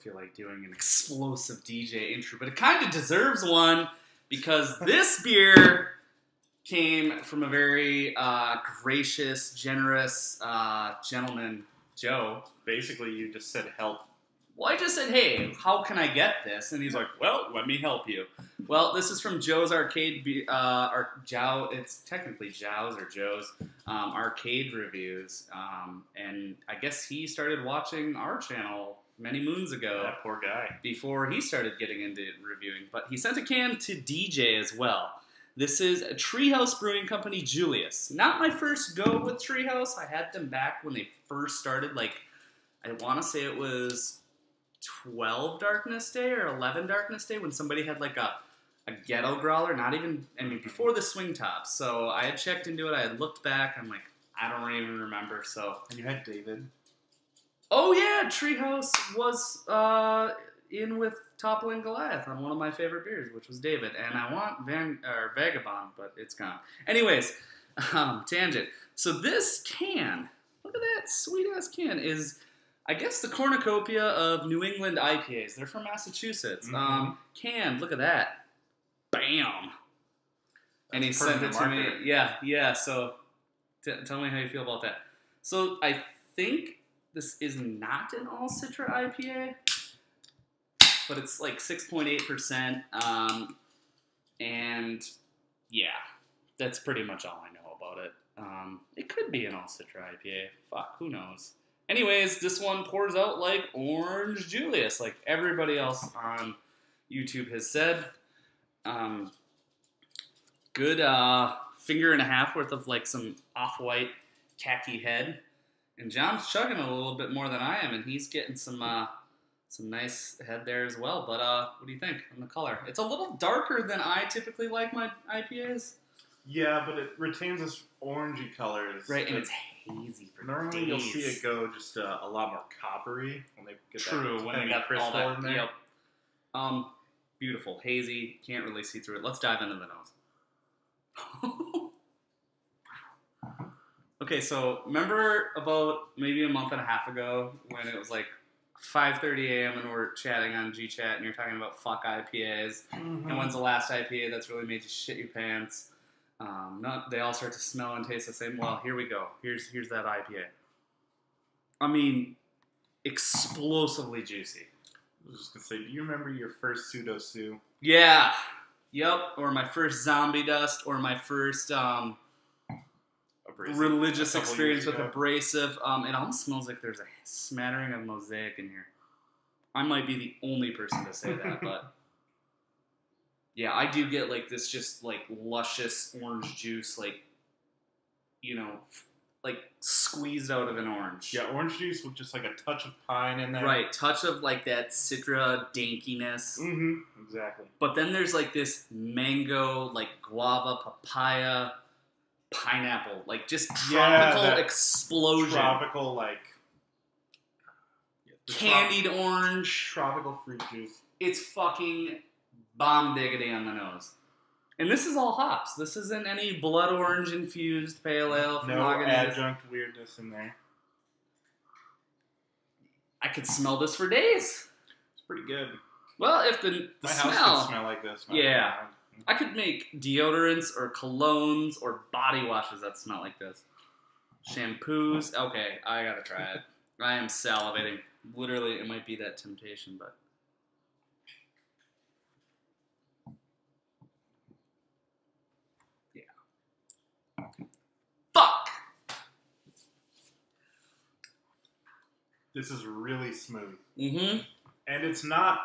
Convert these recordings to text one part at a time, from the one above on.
feel like doing an explosive DJ intro, but it kind of deserves one because this beer came from a very gracious, generous gentleman, Joe. Basically, you just said help. Well, I just said, hey, how can I get this? And he's like, well, let me help you. Well, this is from Joe's Arcade, it's technically Joe's or Joe's Arcade Reviews. And I guess he started watching our channel many moons ago. That poor guy. Before he started getting into reviewing. But he sent a can to DJ as well. This is a Treehouse Brewing Company, Julius. Not my first go with Treehouse. I had them back when they first started. Like, I want to say it was 12 Darkness Day or 11 Darkness Day when somebody had like a ghetto growler, not even, I mean, before the swing tops. So I had checked into it, I had looked back, I'm like, I don't even remember, so. And you had David. Oh yeah, Treehouse was in with Toppling Goliath on one of my favorite beers, which was David, and I want Vagabond, but it's gone. Anyways, tangent. So this can, look at that sweet-ass can, is, I guess, the cornucopia of New England IPAs. They're from Massachusetts. Canned, look at that. Bam. And he sent it to me. Yeah. So tell me how you feel about that. So I think this is not an all Citra IPA, but it's like 6.8%. And yeah, that's pretty much all I know about it. It could be an all Citra IPA. Fuck, who knows? Anyways, this one pours out like Orange Julius, like everybody else on YouTube has said. Good finger and a half worth of like some off-white khaki head. And John's chugging a little bit more than I am, and he's getting some nice head there as well. But what do you think on the color? It's a little darker than I typically like my IPAs. Yeah, but it retains this orangey colors. Right, and it's hazy for normally days. You'll see it go just a lot more coppery when they get True, that when they got crystal all that, in there. Yep. Beautiful, hazy, can't really see through it. Let's dive into the nose. Okay, so remember about maybe a month and a half ago when it was like 5:30 a.m. and we're chatting on GChat and you're talking about fuck IPAs and when's the last IPA that's really made you shit your pants? They all start to smell and taste the same. Well, here we go. Here's that IPA. I mean, explosively juicy. I was just gonna say, do you remember your first Pseudo Sue? Yeah. Yep. Or my first Zombie Dust, or my first religious experience with Abrasive. It almost smells like there's a smattering of Mosaic in here. I might be the only person to say that, but yeah, I do get like this just like luscious orange juice, like, you know, like squeezed out of an orange. Yeah, orange juice with just like a touch of pine in there. Right, touch of like that Citra dankiness. Exactly. But then there's like this mango, like guava, papaya, pineapple, like just tropical explosion. Tropical, like candied orange. Tropical fruit juice. It's fucking bomb diggity on the nose. And this is all hops. This isn't any blood orange infused pale ale from No Lagunitas. adjunct weirdness in there. I could smell this for days. It's pretty good. Well, if the My smell, house could smell like this. Yeah. I could make deodorants or colognes or body washes that smell like this. Shampoos. Okay, I gotta try it. I am salivating. Literally, it might be that temptation, but. Yeah. Fuck! This is really smooth. Mm-hmm. And it's not,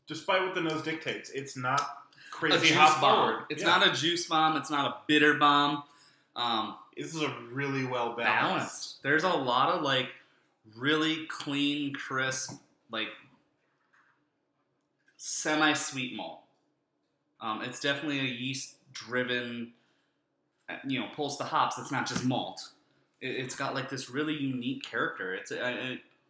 despite what the nose dictates, it's not crazy a juice hop bomb. forward. It's not a juice bomb. It's not a bitter bomb. This is a really well Balanced. There's a lot of like really clean, crisp, like semi-sweet malt. It's definitely a yeast-driven, you know, pulls the hops. It's not just malt. It's got like this really unique character. It's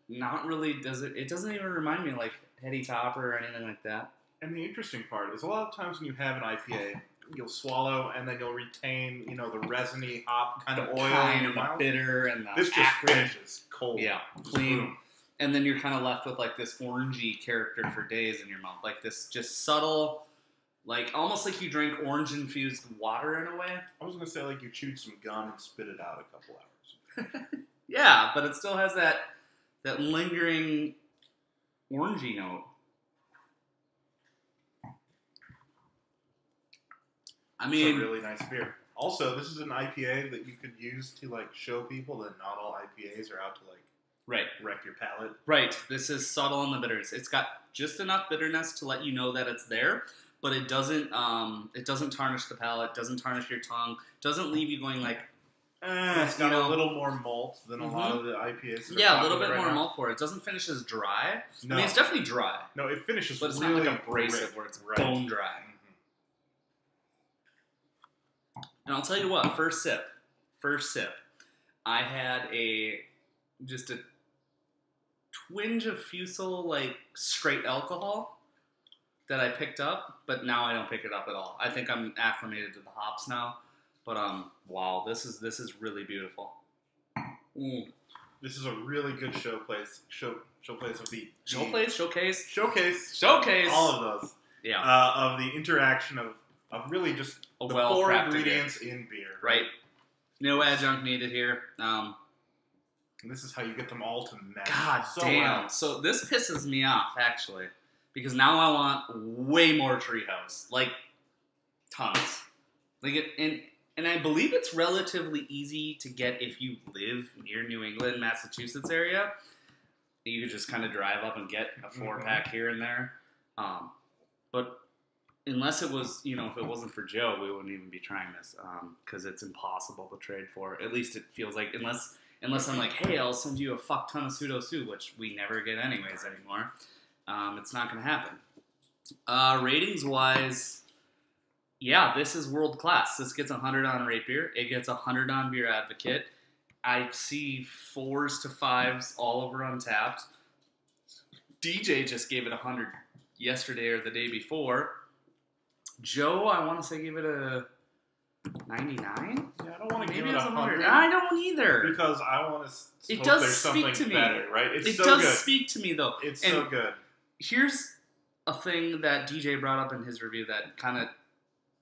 not really it doesn't even remind me of like Heady Topper or anything like that. And the interesting part is a lot of times when you have an IPA, you'll swallow and then you'll retain, you know, the resiny hop kind of oil Pine in your and the mouth. bitter and the This just acrid. finishes cold. Yeah, clean. and then you're kind of left with like this orangey character for days in your mouth, like this just subtle, like almost like you drank orange-infused water in a way. I was gonna say like you chewed some gum and spit it out a couple hours. Yeah, but it still has that lingering orangey note. I mean, it's a really nice beer. Also, this is an IPA that you could use to like show people that not all IPAs are out to like wreck your palate. Right. This is subtle on the bitters. It's got just enough bitterness to let you know that it's there, but it doesn't tarnish the palate, doesn't tarnish your tongue, doesn't leave you going like, it's got a little more malt than a lot of the IPAs. Yeah, a little bit more malt for it. It doesn't finish as dry. No. I mean, it's definitely dry. No, it finishes but it's really not like abrasive where it's bone dry. And I'll tell you what, first sip, I had just a twinge of Fusel, like, straight alcohol that I picked up, but now I don't pick it up at all. I think I'm acclimated to the hops now, but, wow, this is really beautiful. Mm. This is a really good showcase of the... Showcase. All of those. Yeah. Of the interaction of really just the four ingredients in beer. Right. No adjunct needed here. And this is how you get them all to mesh. God damn. Well. So this pisses me off, actually. Because now I want way more Treehouse. Like, tons. Like, and I believe it's relatively easy to get if you live near New England, Massachusetts area. You could just kind of drive up and get a 4-pack here and there. But... unless it was, if it wasn't for Joe, we wouldn't even be trying this because it's impossible to trade for. At least it feels like, unless I'm like, hey, I'll send you a fuck ton of pseudo-sue, which we never get anyways anymore. It's not going to happen. Ratings-wise, yeah, this is world class. This gets 100 on Rate Beer. It gets 100 on Beer Advocate. I see 4s to 5s all over Untapped. DJ just gave it 100 yesterday or the day before. Joe, I want to say give it a 99? Yeah, I don't want to give it 100. I don't either. Because I want to it does there's speak something to me. better, right? It so does good. Speak to me, though. It's and so good. Here's a thing that DJ brought up in his review that kind of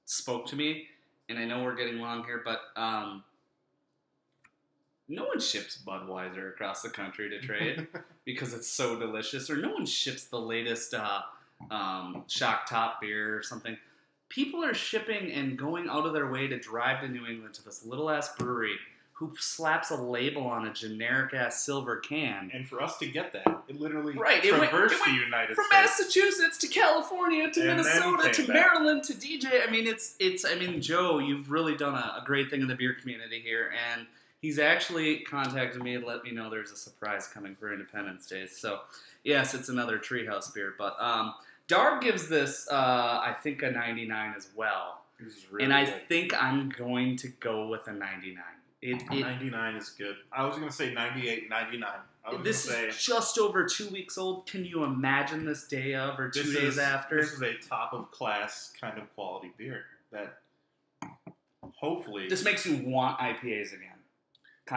spoke to me, and I know we're getting long here, but no one ships Budweiser across the country to trade because it's so delicious, or no one ships the latest Shock Top beer or something. People are shipping and going out of their way to drive to New England to this little-ass brewery who slaps a label on a generic-ass silver can. And for us to get that, it literally traversed the United States. From Massachusetts to California to Minnesota to Maryland to DJ. I mean, Joe, you've really done a great thing in the beer community here, and he's actually contacted me and let me know there's a surprise coming for Independence Day. So, yes, it's another Treehouse beer, but... Darb gives this, I think, a 99 as well. Really and I think I'm going to go with a 99. 99 is good. I was going to say 98, 99. This is just over 2 weeks old. Can you imagine this day of or 2 days after? This is a top-of-class kind of quality beer that hopefully... This makes you want IPAs again.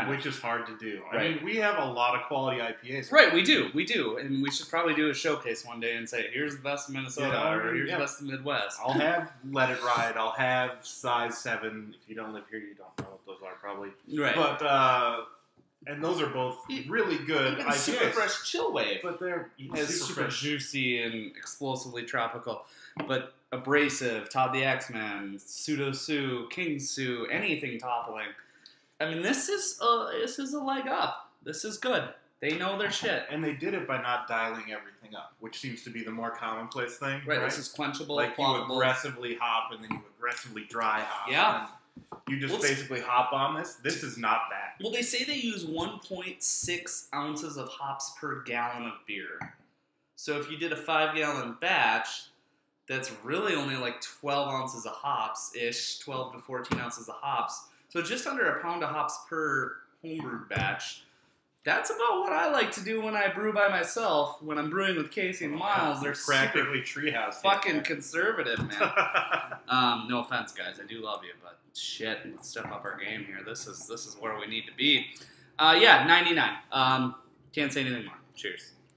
Which is hard to do. Right. I mean, we have a lot of quality IPAs. Right, we do. And we should probably do a showcase one day and say, here's the best in Minnesota, or here's the best in the Midwest. I'll have Let It Ride. I'll have Size 7. If you don't live here, you don't know what those are, probably. Right. But, and those are both really good IPAs. Super Fresh Chill Wave. But they're super juicy and explosively tropical. But Abrasive, Todd the Axeman, Pseudo-Sue, King Sue, anything toppling. I mean, this is a leg up. This is good. They know their shit. And they did it by not dialing everything up, which seems to be the more commonplace thing. Right, this is quenchable, like quaffable. You aggressively hop and then you aggressively dry hop. Yeah. You just basically hop on this. This is not that. Well, they say they use 1.6 ounces of hops per gallon of beer. So if you did a 5-gallon batch, that's really only like 12 ounces of hops-ish, 12 to 14 ounces of hops. So just under a pound of hops per homebrewed batch. That's about what I like to do when I brew by myself. When I'm brewing with Casey and Miles, they're practically Treehouse. Fucking conservative, man. No offense, guys. I do love you, but shit, let's step up our game here. This is where we need to be. 99. Can't say anything more. Cheers.